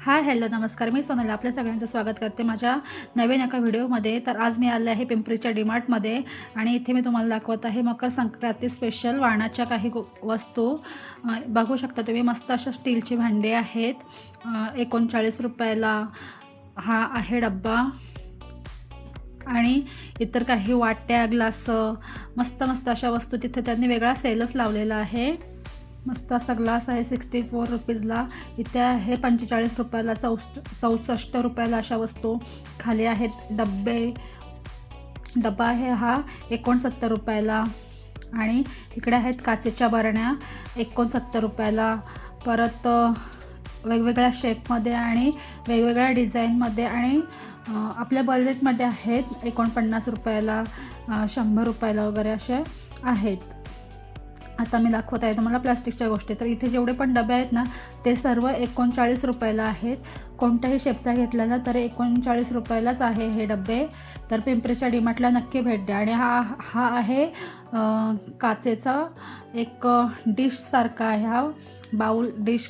Hi hello नमस्कार, मी सोनाली आपल्या सगळ्यांचं स्वागत करते माझ्या नवीन एका व्हिडिओमध्ये। तर आज मी आले आहे पिंपरीच्या डीमार्टमध्ये आणि इथे मी तुम्हाला दाखवत आहे मकर संक्रांती स्पेशल वाणाच्या काही वस्तू। बघू शकता तुम्ही, मस्त अशा स्टीलची भांडी आहेत। 39 रुपयाला हा आहे डब्बा आणि इतर काही वाट्या ग्लास मस्त मस्त अशा वस्तू तिथे त्यांनी वेगळा सेलच लावलेला आहे। मस्त असा ग्लास आहे 64 रुपीजला, इथे आहे 45 रुपयाला, 64 रुपयाला अशा वस्तू खाली आहेत। डब्बा आहे हा 69 रुपयाला आणि इकडे आहेत काचेच्या बरण्या 69 रुपयाला। परत वेगवेगळ्या शेपमध्ये आणि वेगवेगळ्या डिझाईनमध्ये आणि आपल्या बजेटमध्ये आहेत। 49 रुपयाला, 100 रुपयाला वगैरे असे आहेत। आता मी दाखवत आहे तुम्हाला प्लास्टिकच्या गोष्टी। तर इथे जेवढे पण डबे आहेत ना ते सर्व 39 रुपयाला आहेत। कोणत्याही शेपचा घेतला ना तर 39 रुपयालाच आहे हे डबे। तर पिंपरीच्या डीमार्टला नक्की भेट द्या। आणि हा आहे काचेचा एक डिश सारखा आहे, हा बाउल डिश